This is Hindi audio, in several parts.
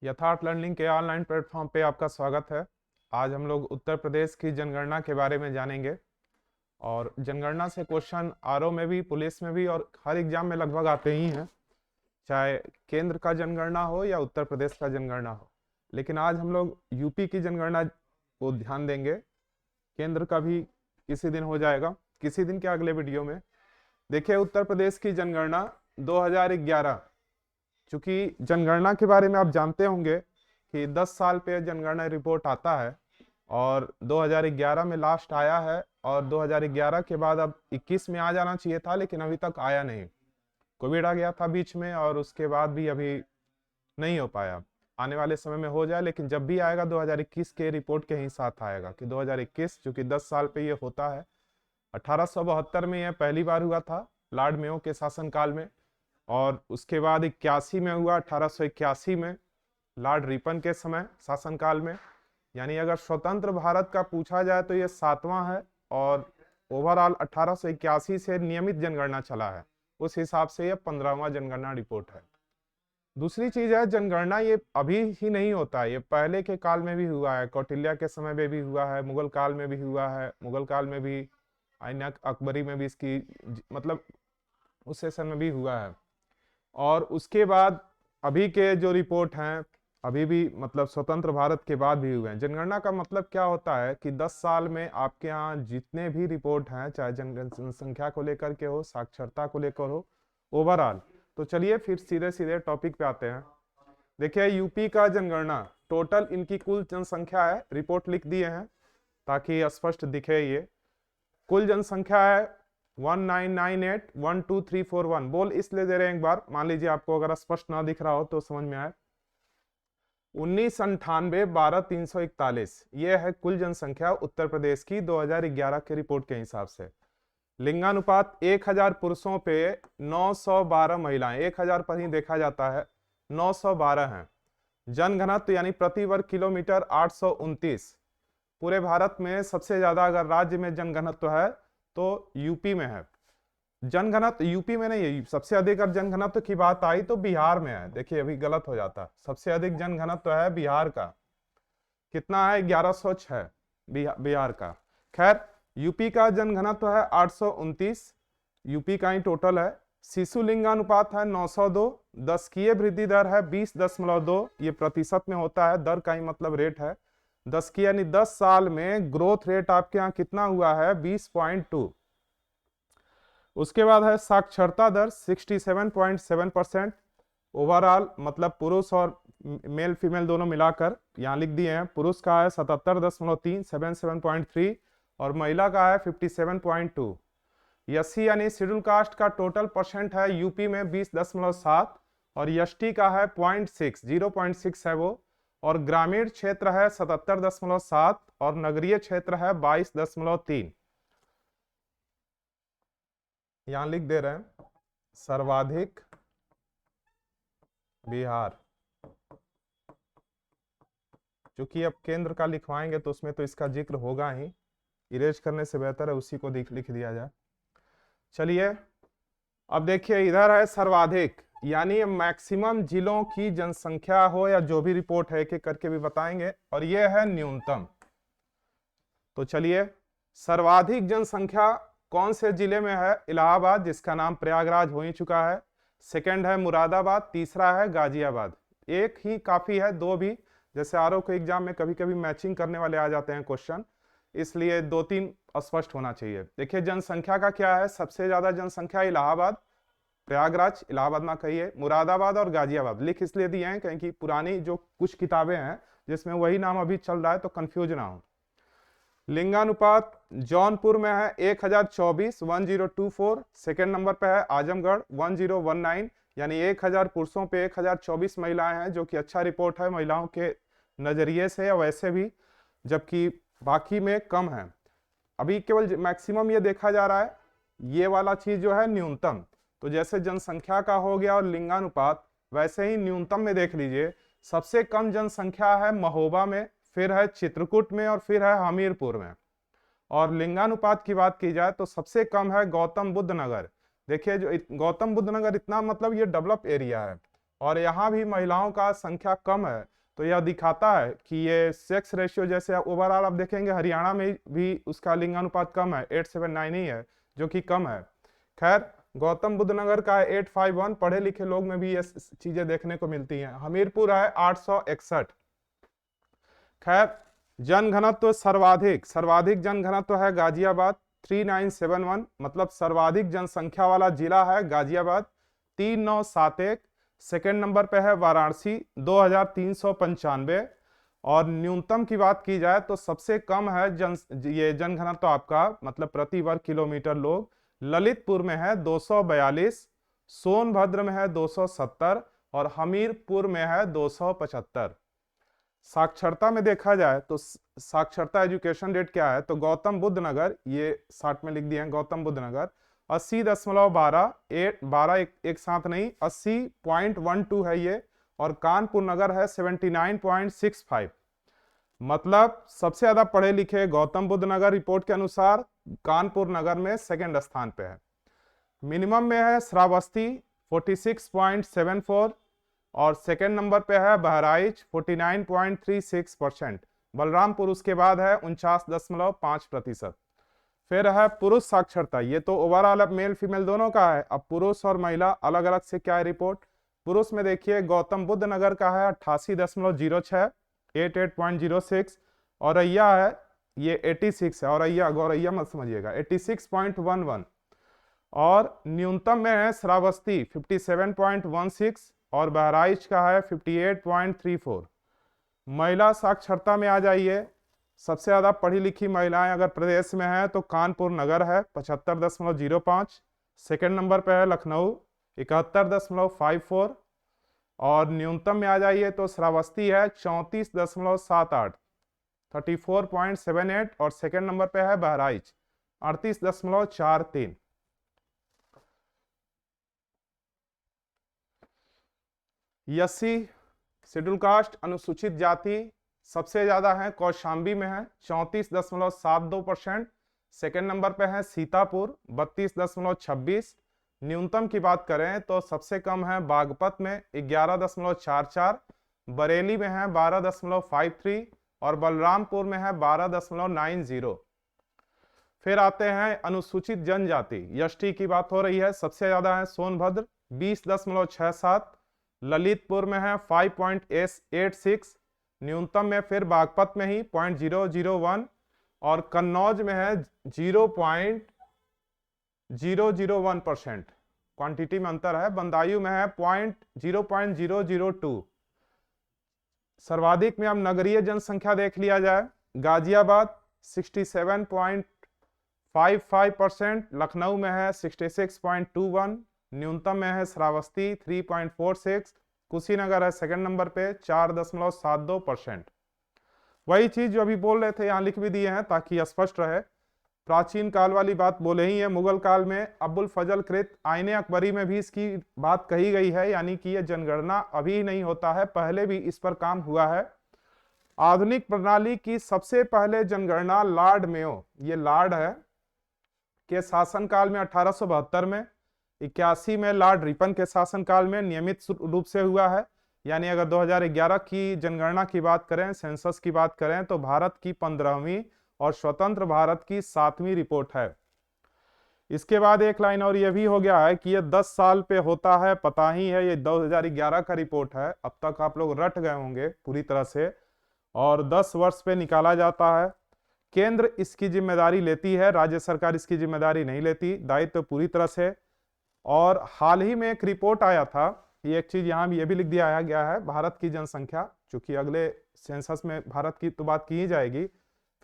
यथार्थ लर्निंग के ऑनलाइन प्लेटफॉर्म पे आपका स्वागत है। आज हम लोग उत्तर प्रदेश की जनगणना के बारे में जानेंगे। और जनगणना से क्वेश्चन आरओ में भी, पुलिस में भी और हर एग्जाम में लगभग आते ही हैं, चाहे केंद्र का जनगणना हो या उत्तर प्रदेश का जनगणना हो। लेकिन आज हम लोग यूपी की जनगणना को ध्यान देंगे। केंद्र का भी किसी दिन हो जाएगा, किसी दिन के अगले वीडियो में। देखिए, उत्तर प्रदेश की जनगणना 2011, चूंकि जनगणना के बारे में आप जानते होंगे कि 10 साल पे जनगणना रिपोर्ट आता है और 2011 में लास्ट आया है। और 2011 के बाद अब 21 में आ जाना चाहिए था, लेकिन अभी तक आया नहीं। कोविड आ गया था बीच में और उसके बाद भी अभी नहीं हो पाया। आने वाले समय में हो जाए, लेकिन जब भी आएगा 2021 के रिपोर्ट के ही साथ आएगा कि 2021, चूंकि 10 साल पे ये होता है। 1872 में यह पहली बार हुआ था, लॉर्ड मेयो के शासनकाल में। और उसके बाद 81 में हुआ, 1881 में लॉर्ड रिपन के समय शासनकाल में। यानी अगर स्वतंत्र भारत का पूछा जाए तो ये 7वां है। और ओवरऑल 1881 से नियमित जनगणना चला है, उस हिसाब से ये 15वां जनगणना रिपोर्ट है। दूसरी चीज है, जनगणना ये अभी ही नहीं होता है, ये पहले के काल में भी हुआ है। कौटिल्य के समय में भी हुआ है, मुगल काल में भी हुआ है, मुगल काल में भी, आइनक अकबरी में भी इसकी मतलब उस सेशन में भी हुआ है। और उसके बाद अभी के जो रिपोर्ट हैं, अभी भी मतलब स्वतंत्र भारत के बाद भी हुए हैं। जनगणना का मतलब क्या होता है कि 10 साल में आपके यहाँ जितने भी रिपोर्ट हैं, चाहे जनसंख्या को लेकर के हो, साक्षरता को लेकर हो, ओवरऑल। तो चलिए फिर सीधे सीधे टॉपिक पे आते हैं। देखिए, यूपी का जनगणना टोटल इनकी कुल जनसंख्या है, रिपोर्ट लिख दिए हैं ताकि स्पष्ट दिखे। ये कुल जनसंख्या है 19981234 बोल इसलिए दे रहे हैं एक बार, मान लीजिए आपको अगर स्पष्ट ना दिख रहा हो तो समझ में आए। 1998 12 341, ये है कुल जनसंख्या उत्तर प्रदेश की 2011 के रिपोर्ट के हिसाब से। लिंगानुपात 1000 पुरुषों पे 912 महिलाएं, 1000 पर ही देखा जाता है, 912 हैं। जनघनत्व यानी प्रति वर्ग किलोमीटर 829। पूरे भारत में सबसे ज्यादा अगर राज्य में जनघनत्व है तो यूपी में है। जनघनत्व यूपी में नहीं है, सबसे अधिक अगर जनघनत्व की बात आई तो बिहार में है। देखिए, अभी गलत हो जाता, सबसे अधिक जनघनत्व है बिहार का। कितना है? 1106 बिहार का। खैर, यूपी का जनघनत्व है 829, यूपी का ही टोटल है। शिशु लिंगानुपात है 902। दशकीय वृद्धि दर है 20.2, ये प्रतिशत में होता है, दर का ही मतलब रेट है। 10 की यानी 10 साल में ग्रोथ रेट आपके यहाँ कितना हुआ है? 20.2। उसके बाद है साक्षरता दर 67.7%। ओवरऑल मतलब पुरुष और मेल फीमेल दोनों मिलाकर यहाँ लिख दिए हैं। पुरुष का है 77.3 77.3 और महिला का है 57.2। एससी यानी शेड्यूल कास्ट का टोटल परसेंट है यूपी में 20.7 और एसटी का है 0.6 है वो। और ग्रामीण क्षेत्र है 77.7 और नगरीय क्षेत्र है 22.3। यहां लिख दे रहे हैं सर्वाधिक बिहार, क्योंकि अब केंद्र का लिखवाएंगे तो उसमें तो इसका जिक्र होगा ही, इरेज करने से बेहतर है उसी को लिख दिया जाए। चलिए, अब देखिए, इधर है सर्वाधिक यानी मैक्सिमम जिलों की जनसंख्या हो या जो भी रिपोर्ट है, एक एक करके भी बताएंगे। और ये है न्यूनतम। तो चलिए, सर्वाधिक जनसंख्या कौन से जिले में है? इलाहाबाद, जिसका नाम प्रयागराज हो ही चुका है। सेकंड है मुरादाबाद, तीसरा है गाजियाबाद। एक ही काफी है, दो भी, जैसे आरओ के एग्जाम में कभी कभी मैचिंग करने वाले आ जाते हैं क्वेश्चन, इसलिए 2-3 स्पष्ट होना चाहिए। देखिए, जनसंख्या का क्या है? सबसे ज्यादा जनसंख्या इलाहाबाद, प्रयागराज, इलाहाबाद ना कहिए, मुरादाबाद और गाजियाबाद। लिख इसलिए दिए हैं क्योंकि पुरानी जो कुछ किताबें हैं जिसमें वही नाम अभी चल रहा है, तो कंफ्यूज ना हो। लिंगानुपात जौनपुर में है 1024 1024। सेकेंड नंबर पे है आजमगढ़ 1019, यानी 1000 पुरुषों पे 1024 महिलाएं हैं, जो कि अच्छा रिपोर्ट है महिलाओं के नजरिए से या वैसे भी, जबकि बाकी में कम है। अभी केवल मैक्सिमम ये देखा जा रहा है, ये वाला चीज जो है न्यूनतम। तो जैसे जनसंख्या का हो गया और लिंगानुपात, वैसे ही न्यूनतम में देख लीजिए। सबसे कम जनसंख्या है महोबा में, फिर है चित्रकूट में और फिर है हमीरपुर में। और लिंगानुपात की बात की जाए तो सबसे कम है गौतम बुद्ध नगर। देखिए, जो गौतम बुद्ध नगर इतना मतलब ये डेवलप एरिया है, और यहाँ भी महिलाओं का संख्या कम है, तो यह दिखाता है कि ये सेक्स रेशियो, जैसे ओवरऑल आप देखेंगे हरियाणा में भी उसका लिंगानुपात कम है, 879 ही है, जो कि कम है। खैर, गौतम बुद्ध नगर का है 851, पढ़े लिखे लोग में भी ये चीजें देखने को मिलती हैं। हमीरपुर है 861। खैर, जनघनत्व सर्वाधिक जनघनत्व है गाजियाबाद 3971, मतलब सर्वाधिक जनसंख्या वाला जिला है गाजियाबाद 3971। सेकेंड नंबर पे है वाराणसी 2395। और न्यूनतम की बात की जाए तो सबसे कम है ये जनघनत्व आपका, मतलब प्रति वर्ग किलोमीटर लोग, ललितपुर में है 242, सोनभद्र में है 270 और हमीरपुर में है 275। साक्षरता में देखा जाए तो साक्षरता एजुकेशन रेट क्या है, तो गौतम बुद्ध नगर, ये 60 में लिख दिए हैं, गौतम बुद्ध नगर 80.12, एक साथ नहीं, 80.12 है ये। और कानपुर नगर है 79.65। मतलब सबसे ज्यादा पढ़े लिखे गौतम बुद्ध नगर रिपोर्ट के अनुसार कानपुर नगर में सेकंड स्थान पे है। मिनिमम में है श्रावस्ती 46.74 और सेकेंड नंबर पे है बहराइच 49.36%। बलरामपुर उसके बाद है 49.5%। फिर है पुरुष साक्षरता, ये तो ओवरऑल अब मेल फीमेल दोनों का है। अब पुरुष और महिला अलग अलग से क्या है रिपोर्ट। पुरुष में देखिए गौतम बुद्ध नगर का है 88.06, 88.06। औरैया है ये 86 है, औरैया गौरैया मत समझिएगा, 86.11। और न्यूनतम में है श्रावस्ती 57.16 और बहराइच का है 58.34। महिला साक्षरता में आ जाइए, सबसे ज्यादा पढ़ी लिखी महिलाएं अगर प्रदेश में है तो कानपुर नगर है 75.05। सेकेंड नंबर पे है लखनऊ 71.54। और न्यूनतम में आ जाइए तो श्रावस्ती है 34.78, 34.78। और सेकेंड नंबर पे है बहराइच 38.43। एससी शेड्यूल कास्ट अनुसूचित जाति सबसे ज्यादा है कौशाम्बी में है 34.72%। सेकेंड नंबर पे है सीतापुर 32.26। न्यूनतम की बात करें तो सबसे कम है बागपत में 11.44, बरेली में है 12.53 और बलरामपुर में है 12.90। फिर आते हैं अनुसूचित जनजाति, एसटी की बात हो रही है, सबसे ज्यादा है सोनभद्र 20.67, ललितपुर में है 5.86, न्यूनतम में फिर बागपत में ही 0.001 और कन्नौज में है 0.001%। क्वांटिटी में अंतर है। बंदायू में है 0.002। सर्वाधिक में अब नगरीय जनसंख्या देख लिया जाए, गाजियाबाद 67.55%, लखनऊ में है 66.21, न्यूनतम में है श्रावस्ती 3.46, कुशीनगर है सेकंड नंबर पे 4.72%। वही चीज जो अभी बोल रहे थे यहाँ लिख भी दिए हैं ताकि स्पष्ट रहे। प्राचीन काल वाली बात बोले ही है, मुगल काल में अबुल फजल कृत आईने अकबरी में भी इसकी बात कही गई है, यानी कि यह जनगणना अभी नहीं होता है, पहले भी इस पर काम हुआ है। आधुनिक प्रणाली की सबसे पहले जनगणना लॉर्ड मेयो, ये लॉर्ड है, के शासनकाल में 1872 में, 81 में लॉर्ड रिपन के शासनकाल में नियमित रूप से हुआ है। यानी अगर 2011 की जनगणना की बात करें, सेंसस की बात करें, तो भारत की 15वीं और स्वतंत्र भारत की 7वीं रिपोर्ट है। इसके बाद एक लाइन और यह भी हो गया है कि ये 10 साल पे होता है, पता ही है, ये 2011 का रिपोर्ट है। अब तक आप लोग रट गए होंगे पूरी तरह से। और 10 वर्ष पे निकाला जाता है। केंद्र इसकी जिम्मेदारी लेती है, राज्य सरकार इसकी जिम्मेदारी नहीं लेती, दायित्व पूरी तरह से। और हाल ही में एक रिपोर्ट आया था, ये एक चीज यहाँ भी ये भी लिख दिया गया है, भारत की जनसंख्या, चूंकि अगले सेंसस में भारत की तो बात की ही जाएगी,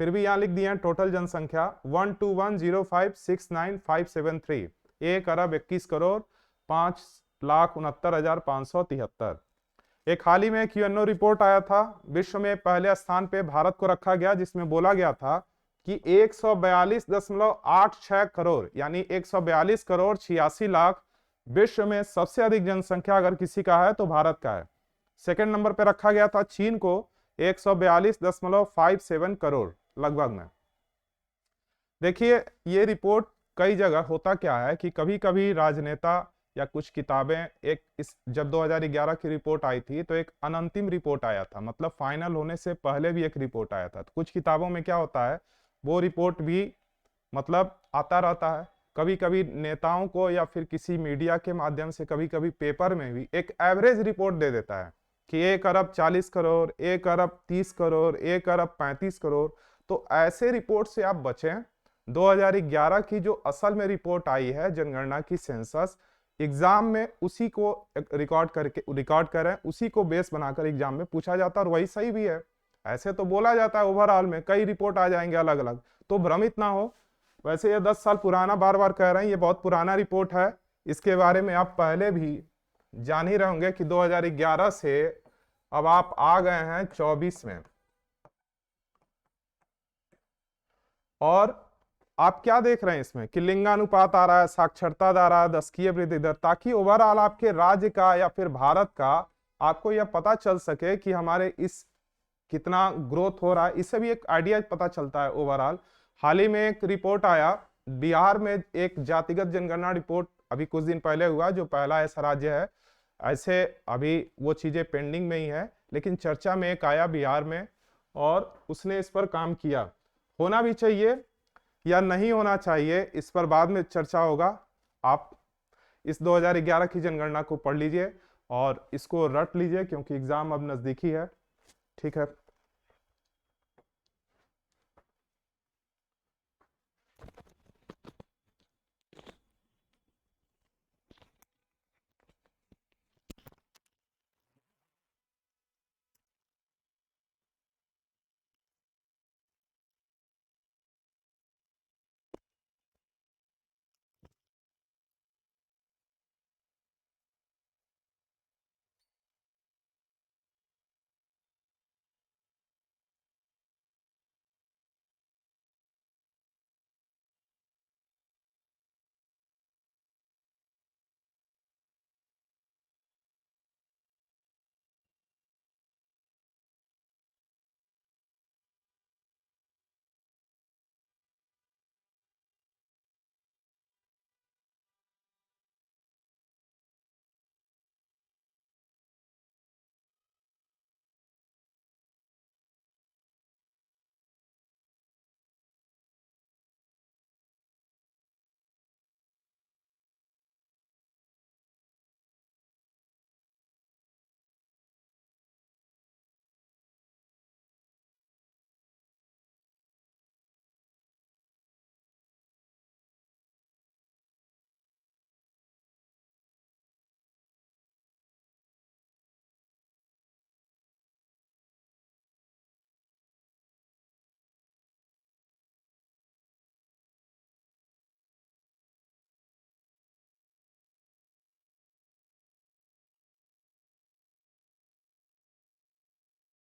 फिर भी यहाँ लिख दिया है टोटल जनसंख्या 121,0569,573, 1,21,05,69,573। एक हाल ही में क्यूएनओ रिपोर्ट आया था, विश्व में पहले स्थान पे भारत को रखा गया, जिसमें बोला गया था कि 142.86 करोड़, यानी 142 करोड़ 86 लाख विश्व में सबसे अधिक जनसंख्या अगर किसी का है तो भारत का है। सेकंड नंबर पे रखा गया था चीन को 142.57 करोड़ लगभग में। देखिए ये रिपोर्ट कई जगह होता क्या है कि कभी कभी राजनेता या कुछ किताबें, एक इस जब 2011 की रिपोर्ट आई थी तो एक अनंतिम रिपोर्ट आया था, मतलब फाइनल होने से पहले भी एक रिपोर्ट आया था। तो कुछ किताबों में क्या होता है, वो रिपोर्ट भी मतलब आता रहता है, कभी कभी नेताओं को या फिर किसी मीडिया के माध्यम से, कभी कभी पेपर में भी एक एवरेज रिपोर्ट दे देता है कि 1 अरब 40 करोड़, 1 अरब 30 करोड़, 1 अरब 35 करोड़। तो ऐसे रिपोर्ट से आप बचें। 2011 की जो असल में रिपोर्ट आई है जनगणना की, सेंसस, एग्जाम में उसी को रिकॉर्ड करें, उसी को बेस बनाकर एग्जाम में पूछा जाता है और वही सही भी है। ऐसे तो बोला जाता है ओवरऑल में कई रिपोर्ट आ जाएंगे अलग अलग, तो भ्रमित ना हो। वैसे ये 10 साल पुराना, बार बार कह रहे हैं, ये बहुत पुराना रिपोर्ट है। इसके बारे में आप पहले भी जान ही रहे होंगे कि 2011 से अब आप आ गए हैं 24 में, और आप क्या देख रहे हैं इसमें कि लिंगानुपात आ रहा है, साक्षरता दर आ रहा है, दशकीय वृद्धि दर, ताकि ओवरऑल आपके राज्य का या फिर भारत का आपको यह पता चल सके कि हमारे इस कितना ग्रोथ हो रहा है, इससे भी एक आइडिया पता चलता है ओवरऑल। हाल ही में एक रिपोर्ट आया, बिहार में एक जातिगत जनगणना रिपोर्ट अभी कुछ दिन पहले हुआ, जो पहला ऐसा राज्य है। ऐसे अभी वो चीजें पेंडिंग में ही है, लेकिन चर्चा में एक आया बिहार में, और उसने इस पर काम किया। होना भी चाहिए या नहीं होना चाहिए, इस पर बाद में चर्चा होगा। आप इस 2011 की जनगणना को पढ़ लीजिए और इसको रट लीजिए, क्योंकि एग्जाम अब नजदीकी है। ठीक है।